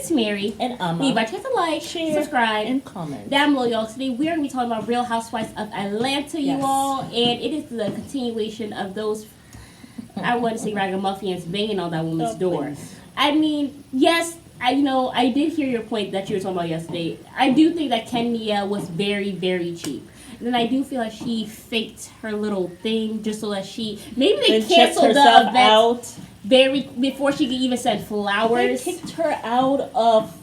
It's Mary. And Amma. Leave by chance to like, share, subscribe, and comment. down below, y'all. Today we're going to be talking about Real Housewives of Atlanta, you Yes. all. And it is the continuation of those, I want to say ragamuffins banging on that woman's door. Please. I mean, yes, I did hear your point that you were talking about yesterday. I do think that Kenya was very, very cheap. And then I do feel like she faked her little thing just so that maybe they canceled the event out before she could even send flowers. They kicked her out of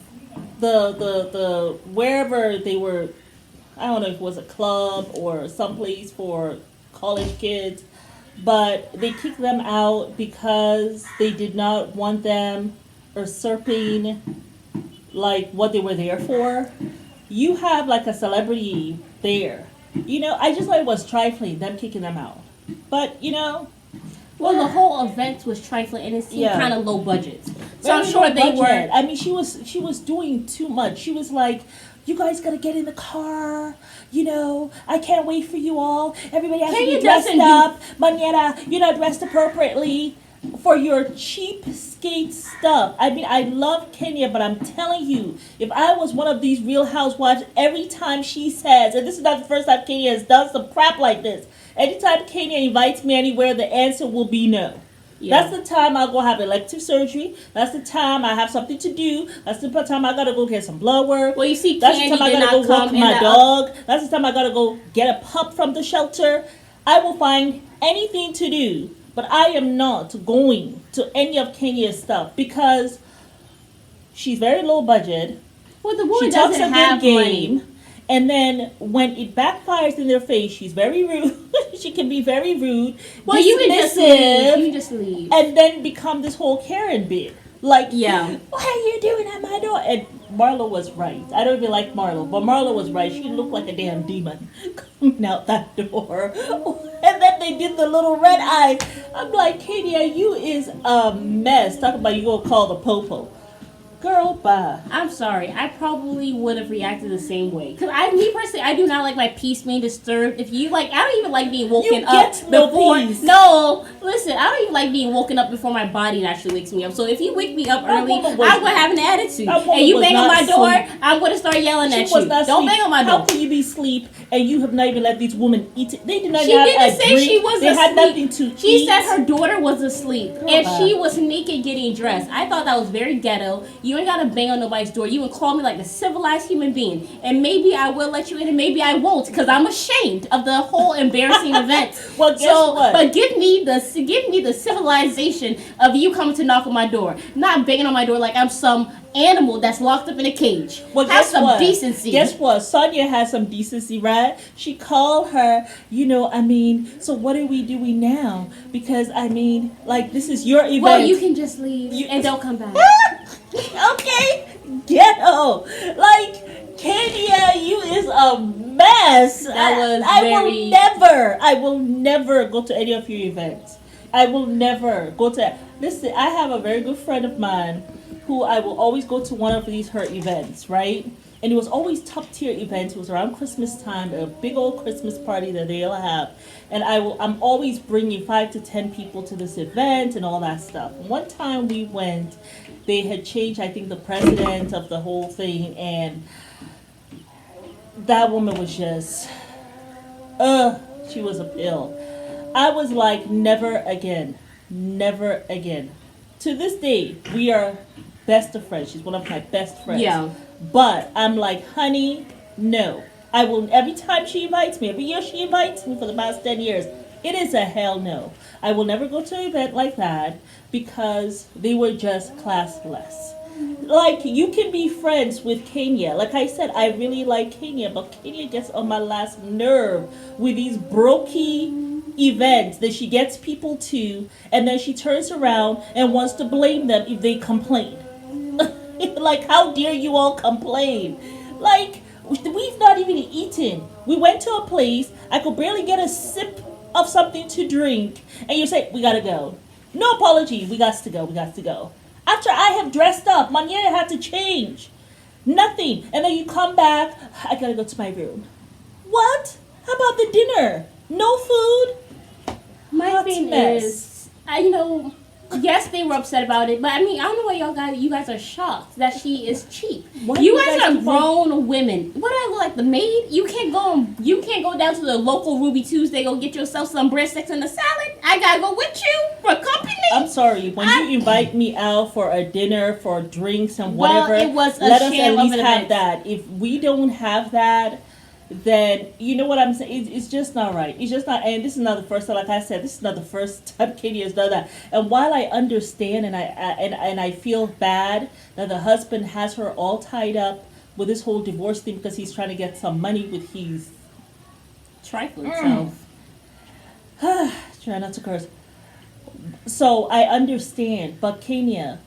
the wherever they were. I don't know if it was a club or someplace for college kids, but they kicked them out because they did not want them usurping like what they were there for. You have like a celebrity there. I just thought it was trifling, them kicking them out. But, well, the whole event was trifling and it seemed kind of low budget. So I'm sure they were. I mean, she was doing too much. She was like, "You guys gotta get in the car. I can't wait for you all. Everybody has to be dressed up. Mañana, dressed appropriately for your cheapskate stuff." I mean, I love Kenya, but I'm telling you, if I was one of these Real Housewives, every time she says, and this is not the first time Kenya has done some crap like this, anytime Kenya invites me anywhere, the answer will be no. Yeah. That's the time I'll go have elective surgery. That's the time I have something to do. That's the time I gotta go get some blood work. Well, you see, that's the time I gotta go walk my dog. That's the time I gotta go get a pup from the shelter. I will find anything to do. But I am not going to any of Kenya's stuff because she's very low budget. Well, the woman doesn't have money. And then when it backfires in their face, she's very rude. She can be very rude. Well, you can just leave. You can just leave. And then become this whole Karen bit. Like, yeah. What are you doing at my door? And Marlo was right. I don't even like Marlo, but Marlo was right. She looked like a damn demon coming out that door. And then they did the little red eyes. I'm like, Kenya, you is a mess. Talk about you gonna call the popo. Girl, bye. I'm sorry. I probably would have reacted the same way. Because me personally, I do not like my peace being disturbed. If you I don't even like being woken up before. No, listen, I don't even like being woken up before my body actually wakes me up. So if you wake me up early, I'm gonna have an attitude. And you bang on my door, I'm gonna start yelling at you. Don't bang on my door. How can you be asleep and you have not even let these women eat it? They did not have a drink. She didn't say she was asleep. They had nothing to eat. She said her daughter was asleep. And she was naked getting dressed. I thought that was very ghetto. You ain't gotta bang on nobody's door. You would call me like a civilized human being. And maybe I will let you in and maybe I won't because I'm ashamed of the whole embarrassing event. Well, guess what? But give me the civilization of you coming to knock on my door. Not banging on my door like I'm some animal that's locked up in a cage. Well, have some decency. Guess what? Sonia has some decency, right? She called her, so what are we doing now? Because, this is your event. Well, you can just leave and don't come back. Okay? Ghetto. Like, Kenya, you is a mess. That was I will never go to any of your events. I will never go to... Listen, I have a very good friend of mine who I will always go to one of her events, right? And it was always top tier events. It was around Christmas time, a big old Christmas party that they'll have. And I'm always bringing 5 to 10 people to this event and all that stuff. One time we went, they had changed, I think, the president of the whole thing. And that woman was just, she was a pill. I was like, never again. Never again. To this day, we are best of friends. She's one of my best friends. Yeah. But I'm like, honey, no. I will, every time she invites me, every year she invites me for the past 10 years, it is a hell no. I will never go to an event like that because they were just classless. Like, you can be friends with Kenya. Like I said, I really like Kenya, but Kenya gets on my last nerve with these brokey events that she gets people to, and then she turns around and wants to blame them if they complain. Like, how dare you all complain? Like, we've not even eaten. We went to a place, I could barely get a sip of something to drink, and you say, we gotta go. No apology, we got to go. After I have dressed up, my hair had to change. Nothing. And then you come back, I gotta go to my room. What? How about the dinner? No food? My thing is, Yes, they were upset about it, but I mean, I don't know why you guys are shocked that she is cheap. Why You you guys guys are keep grown women. What do I look like, the maid? You can't go down to the local Ruby Tuesday, go get yourself some breadsticks and a salad. I gotta go with you for company. I'm sorry. When you invite me out for a dinner, for drinks and whatever, Well, it was a let us sham at of least an have event. that. If we don't have that, then you know what I'm saying. It's just not right. It's just not. And this is not the first time. Like I said, this is not the first time Katie has done that. And while I understand and I feel bad that the husband has her all tied up with this whole divorce thing because he's trying to get some money with his Trifling self. try not to curse. So I understand, but Kenya,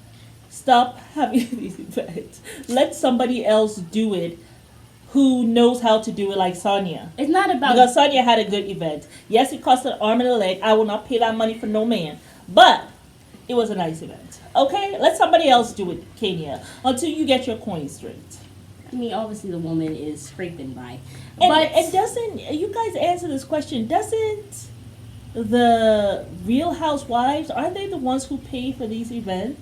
stop having these events. Let somebody else do it who knows how to do it, like Sonia. It's not about Because Sonia had a good event. Yes, it cost an arm and a leg. I will not pay that money for no man. But it was a nice event. Okay? Let somebody else do it, Kenya, until you get your coin straight. I mean, obviously the woman is scraping by. And, But and doesn't, you guys answer this question, doesn't the Real Housewives, aren't they the ones who pay for these events?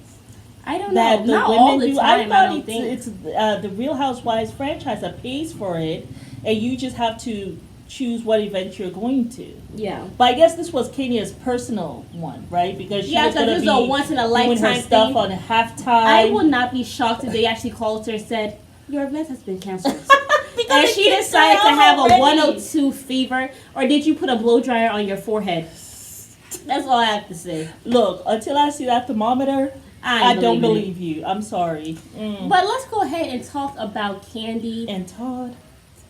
I don't That know. the Not women all the do. time, I don't think. It's the Real Housewives franchise that pays for it, and you just have to choose what event you're going to. Yeah. But I guess this was Kenya's personal one, right? Because she Yeah, was so going to this be is a once in a doing her lifetime stuff thing. on halftime. I would not be shocked if they actually called her and said, your event has been canceled. Because And it she kicked decided her to out have already. a 102 fever, or did you put a blow dryer on your forehead? That's all I have to say. Look, until I see that thermometer, I ain't don't believing believe you. I'm sorry. it. But let's go ahead and talk about Candy. And Todd.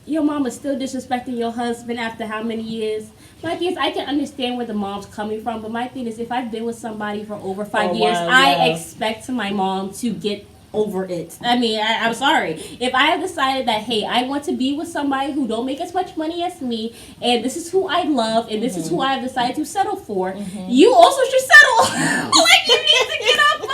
Your mom is still disrespecting your husband after how many years? My thing is, I can understand where the mom's coming from, but my thing is, if I've been with somebody for over 5 years, while, I yeah. expect my mom to get over it. I mean, I'm sorry. If I have decided that, hey, I want to be with somebody who don't make as much money as me, and this is who I love, and this is who I've decided to settle for, you also should settle. Like, you need to get on board.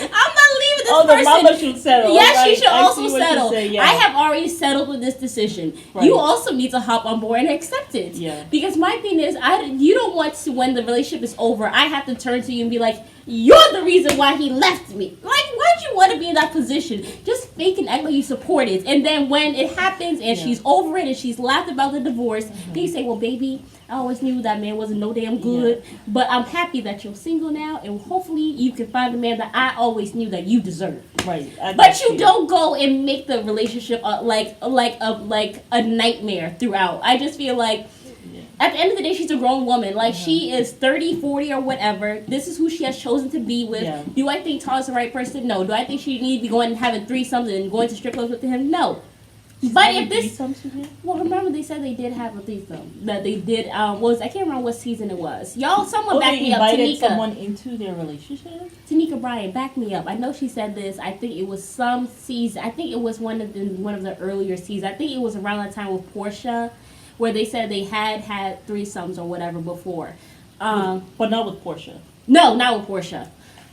I'm not leaving this person. The mama should settle. Yes, Right. she should I also see what you settle. say, yeah. I have already settled with this decision. Right. You also need to hop on board and accept it. Yeah. Because my thing is, you don't want to, when the relationship is over, I have to turn to you and be like, you're the reason why he left me. Like, why'd you want to be in that position? Just fake and act like you support it. And then when it happens and she's over it and she's laughed about the divorce, then you say, well, baby, I always knew that man wasn't no damn good. But I'm happy that you're single now, and hopefully you can find the man that I always knew that you deserve. Right. But you don't go and make the relationship like a nightmare throughout. I just feel like at the end of the day, she's a grown woman. Like, she is 30, 40, or whatever. This is who she has chosen to be with. Yeah. Do I think Todd's the right person? No. Do I think she need to be going and having threesomes and going to strip clubs with him? No. But if this, well, remember they said they did have a threesome. That they did. I can't remember what season it was. Y'all, someone back me up. They invited Tanika. someone into their relationship. Tanika Bryan, back me up. I know she said this. I think it was some season. I think it was one of the earlier seasons. I think it was around that time with Portia, where they said they had threesomes or whatever before. But not with Portia. No, not with Portia.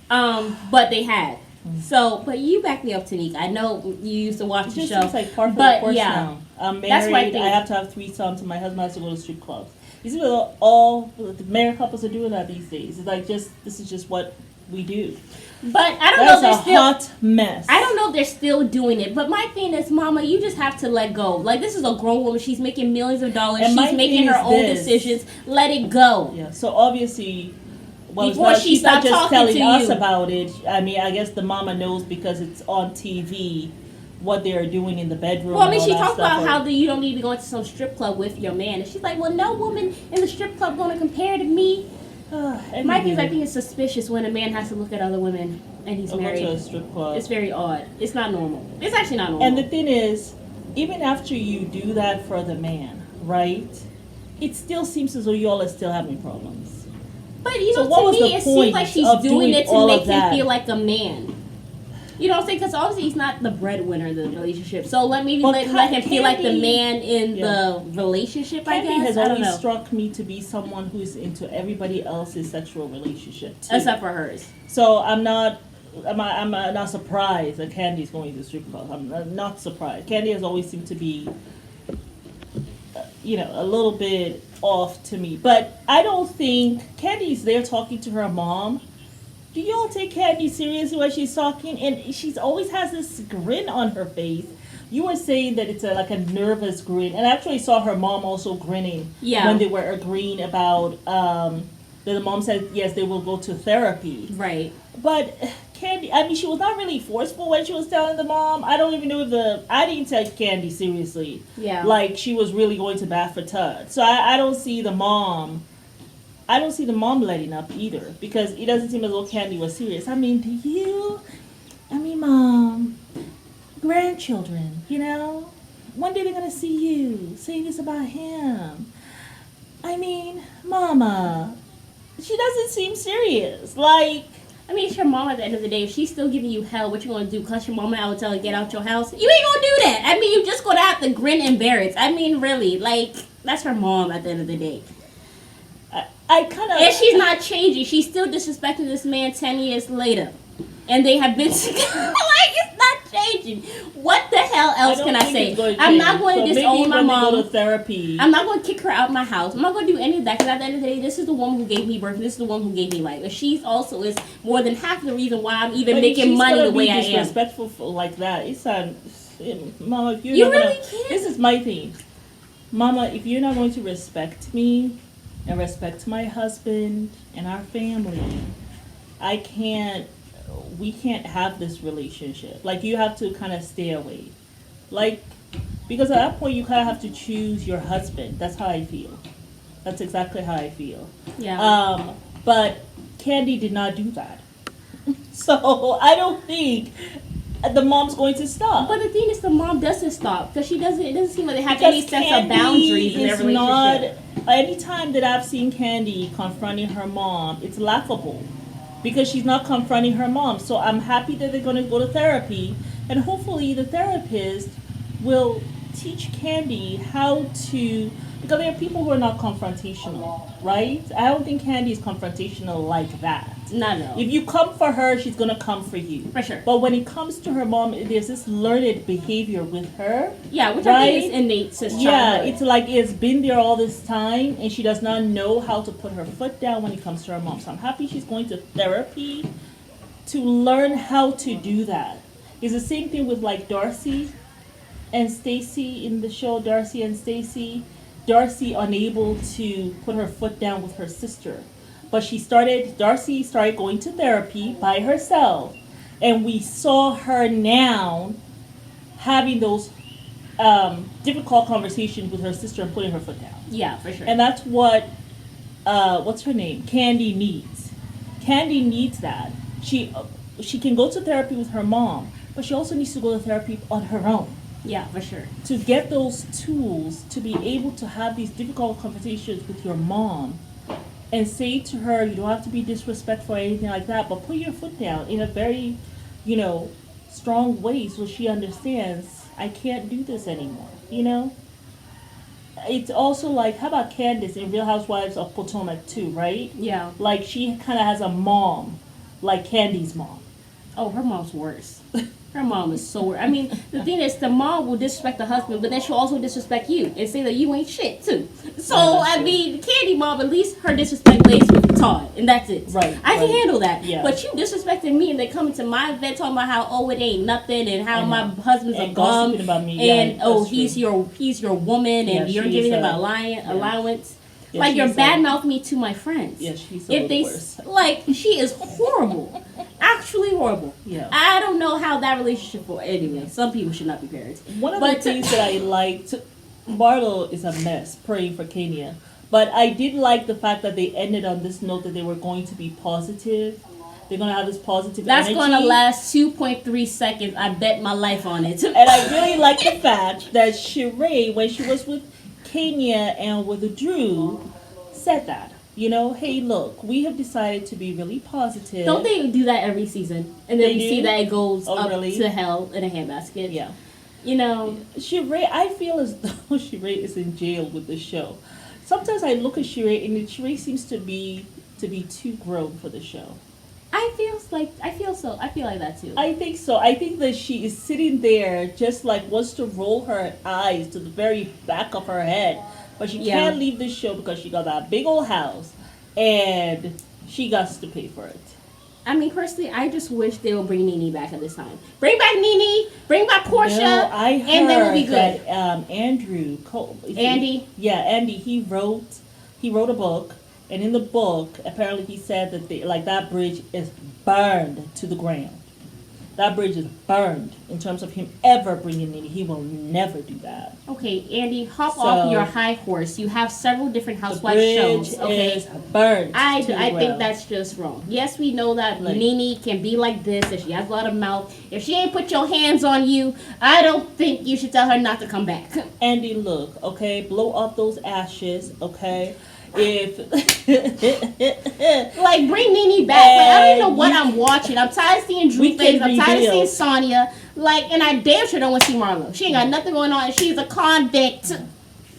But they had. So, but you back me up, Tanika. I know you used to watch It the just show. seems like par for But, the course yeah. now. I'm married. That's what I think. I have to have threesomes, and my husband has to go to strip clubs. You see what all the married couples are doing that these days. It's like this is just what we do. But I don't know if they're That's a still hot mess. I don't know if they're still doing it, but my thing is, Mama, you just have to let go. Like, this is a grown woman. She's making millions of dollars. And my She's making thing her is own this. decisions. Let it go. Yeah. So obviously, well, Before it's not, she she's not stopped just talking telling to us you. about it. I mean, I guess the mama knows because it's on TV what they are doing in the bedroom. Well, I mean, and she all that talked about stuff. how you don't need to go into some strip club with your man. And she's like, well, no woman in the strip club going to compare to me. My thing is, I think it's suspicious when a man has to look at other women and he's I'll go married. to a strip club. It's very odd. It's not normal. It's actually not normal. And the thing is, even after you do that for the man, right? It still seems as though you all are still having problems. But, you So know, what to was me, the it seems point like she's of doing doing it to all make of him that? feel like a man. You know what I'm saying? Because obviously he's not the breadwinner of the relationship. So let him feel like the Candy- man in the relationship, Candy I guess. has I don't always know. struck me to be someone who is into everybody else's sexual relationship too. Except for hers. So I'm not surprised that Candy's going to the strip club. I'm not surprised. Candy has always seemed to be, a little bit off to me. But I don't think Candy's there talking to her mom. do y'all take Candy seriously when she's talking? And she's always has this grin on her face. You were saying that it's like a nervous grin, and I actually saw her mom also grinning when they were agreeing about that the mom said yes, they will go to therapy. Right. But Candy, I mean, she was not really forceful when she was telling the mom. I don't even know if I didn't take Candy seriously. Yeah. Like she was really going to bat for Todd. So I don't see the mom. I don't see the mom letting up either, because it doesn't seem as though Candy was serious. I mean, Mom, grandchildren, one day they're going to see you saying this about him. I mean, Mama, she doesn't seem serious. Like, I mean, it's your mom at the end of the day. If she's still giving you hell, what you gonna do? Cuss your mama out and tell her to get out your house? You ain't gonna do that. I mean, you just gonna have to grin and bear it. I mean, really, like, that's her mom at the end of the day. I kind of... And she's not changing. She's still disrespecting this man 10 years later. And they have been together. Like, it's not changing. What the hell else can I say? I'm not going to disown my mom. Go to therapy. I'm not going to kick her out of my house. I'm not going to do any of that, because at the end of the day, this is the woman who gave me birth. This is the one who gave me life. And she's also is more than half the reason why I'm even making money the way I am. Disrespectful like that. It's Mama, if you're you not really gonna, can't. This is my thing. Mama, if you're not going to respect me and respect my husband and our family, we can't have this relationship. Like, you have to kind of stay away. Like, because at that point you kind of have to choose your husband. That's how I feel. That's exactly how I feel. Yeah. But Candy did not do that. So I don't think the mom's going to stop. But the thing is, the mom doesn't stop, because it doesn't seem like they have any sense of boundaries in their relationship. Anytime that I've seen Candy confronting her mom, it's laughable, because she's not confronting her mom. So I'm happy that they're going to go to therapy, and hopefully the therapist will teach Candy how to, because there are people who are not confrontational, right? I don't think Candy is confrontational like that. No. If you come for her, she's going to come for you. For sure. But when it comes to her mom, there's this learned behavior with her. Yeah, which I think is innate since childhood. Yeah, it's like it's been there all this time, and she does not know how to put her foot down when it comes to her mom. So I'm happy she's going to therapy to learn how to do that. It's the same thing with like Darcy and Stacy in the show, Darcy and Stacy. Darcy unable to put her foot down with her sister. But Darcy started going to therapy by herself. And we saw her now having those difficult conversations with her sister and putting her foot down. Yeah, for sure. And that's what, what's her name? Candy needs. Candy needs that. She can go to therapy with her mom, but she also needs to go to therapy on her own. Yeah, for sure. To get those tools to be able to have these difficult conversations with your mom and say to her, you don't have to be disrespectful or anything like that, but put your foot down in a very, strong way so she understands, I can't do this anymore, It's also like, how about Candace in Real Housewives of Potomac too, right? Yeah. Like, she kind of has a mom, like Candy's mom. Oh, her mom's worse. Her mom is so worse. I mean, the thing is, the mom will disrespect the husband, but then she'll also disrespect you and say that you ain't shit, too. So, I mean, Candy mom, at least her disrespect lays with Todd, and that's it. Right. I can handle that. Yeah. But you disrespecting me and then coming to my event talking about how, it ain't nothing, and how my husband's a bum, about me. and yeah, he's your woman, and you're giving him allowance. Yeah, like, you're bad-mouthing me to my friends. Yeah, she's worse. Like, she is horrible. Actually horrible. Yeah. I don't know how that relationship will. Anyway, some people should not be parents. One of the things that I liked, Bartle is a mess, praying for Kenya. But I did like the fact that they ended on this note that they were going to be positive. They're going to have this positive That's energy. going to last 2.3 seconds. I bet my life on it. And I really like the fact that Sheree, when she was with Kenya and with Drew, said that. Hey, look, we have decided to be really positive. Don't they do that every season? And then we see that it goes up really? to hell in a handbasket. Yeah. Sheree, I feel as though Sheree is in jail with the show. Sometimes I look at Sheree, and Sheree seems to be too grown for the show. I feel like that too. I think so. I think that she is sitting there just like wants to roll her eyes to the very back of her head. But she can't leave this show because she got that big old house, and she got to pay for it. I mean, personally, I just wish they would bring Nene back at this time. Bring back Nene, bring back Portia, No, I heard and then we'll be good. that Andrew Cole, Andy? Yeah, Andy. He wrote a book, and in the book, apparently he said that that bridge is burned to the ground. That bridge is burned in terms of him ever bringing Nene. He will never do that. Okay, Andy, hop off your high horse. You have several different Housewives shows. Okay, is burned. I think that's just wrong. Yes, we know that Nene can be like this if she has a lot of mouth. If she ain't put your hands on you, I don't think you should tell her not to come back. Andy, look, okay, blow off those ashes, okay. If like bring Nene back, like, I don't even know what I'm watching. I'm tired of seeing Drew things. I'm tired of seeing Sonya. Like, and I damn sure don't want to see Marlo. She ain't got nothing going on. And she's a convict.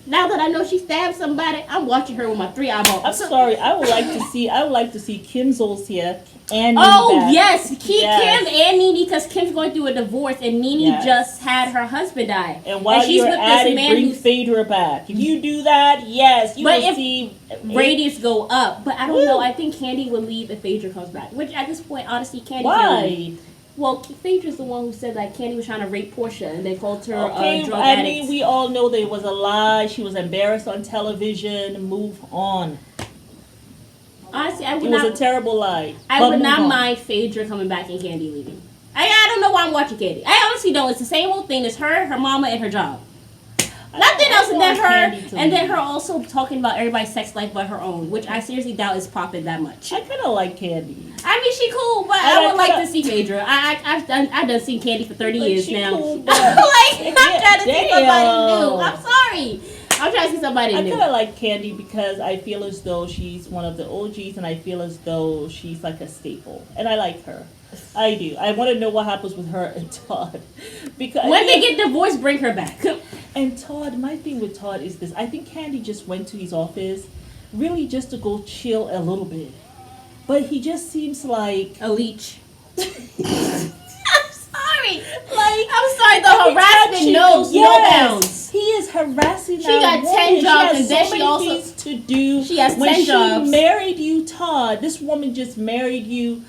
Now that I know she stabbed somebody, I'm watching her with my 3 eyeballs. I'm sorry. I would like to see Kim Zolcia and Nene back. Yes, Kim and Nene, because Kim's going through a divorce and Nene just had her husband die. And while she's you're at it, bring Phaedra back. If you do that, yes, you will see ratings go up. But I don't know. I think Candy will leave if Phaedra comes back. Which at this point, honestly, Candy. Why? Well, Phaedra's the one who said that Candy was trying to rape Portia, and they called her a drug addict. I mean, we all know that it was a lie. She was embarrassed on television. Move on. Honestly, it was a terrible lie. I would not mind Phaedra coming back and Candy leaving. I don't know why I'm watching Candy. I honestly don't. It's the same old thing. It's her mama, and her job. Nothing else, and then her also talking about everybody's sex life but her own, which I seriously doubt is popping that much. I kind of like Candy. I mean, she cool, but I would like to see Phaedra. I've done seen Candy for 30 years now. Cool, I'm trying to see somebody new. I'm sorry. I'm trying to see somebody new. I kind of like Candy because I feel as though she's one of the OGs, and I feel as though she's like a staple, and I like her. I do. I want to know what happens with her and Todd. Because when they get divorced, bring her back. And Todd, my thing with Todd is this. I think Candy just went to his office really just to go chill a little bit. But he just seems like a leech. I'm sorry. I'm sorry, the harassment knows no bounds. He is harassing She got 10 jobs and then she also things to do. She has 10 jobs. When she married you, Todd, this woman just married you.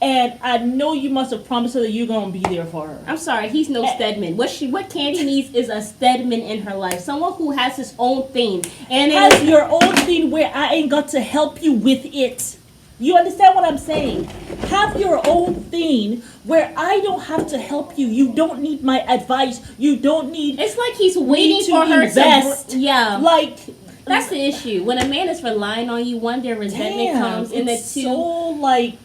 And I know you must have promised her that you're gonna be there for her. I'm sorry, he's no Stedman. What Candy needs is a Stedman in her life, someone who has his own thing, and has your own thing where I ain't got to help you with it. You understand what I'm saying? Have your own thing where I don't have to help you. You don't need my advice. You don't need. It's like he's waiting for her to. Yeah. Like. That's the issue. When a man is relying on you, one, their resentment comes, and then two. So like.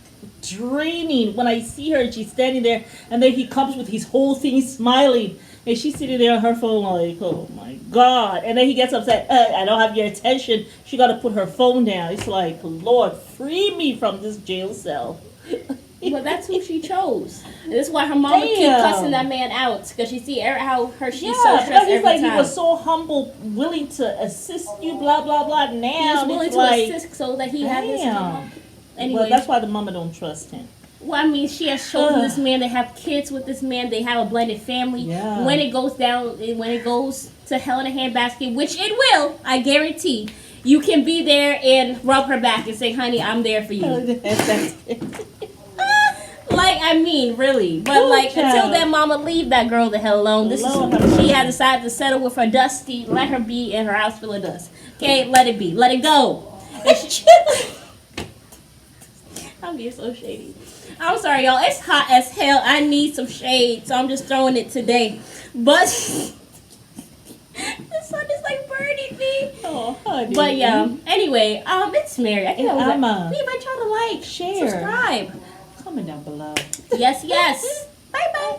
Draining when I see her and she's standing there, and then he comes with his whole thing smiling, and she's sitting there on her phone like, oh my god, and then he gets upset. I don't have your attention. She got to put her phone down. It's like, Lord, free me from this jail cell. But that's who she chose. And this is why her mama keep cussing that man out, because she see how she's so stressed every time. He was so humble, willing to assist you, blah blah blah. Now he was willing to assist so that he had this. Anyway, well, that's why the mama don't trust him. Well, I mean, she has chosen this man. They have kids with this man. They have a blended family. Yeah. When it goes to hell in a handbasket, which it will, I guarantee, you can be there and rub her back and say, honey, I'm there for you. Like, I mean, really. But, until that mama leave that girl the hell alone, she has decided to settle with her dusty. Let her be in her house full of dust. Okay? Let it be. Let it go. I'm being so shady. I'm sorry, y'all. It's hot as hell. I need some shade, so I'm just throwing it today. But the sun is like burning me. Oh, honey. But yeah. Anyway, it's Mary. I think we invite y'all to like, share, subscribe, comment down below. Yes. Bye bye.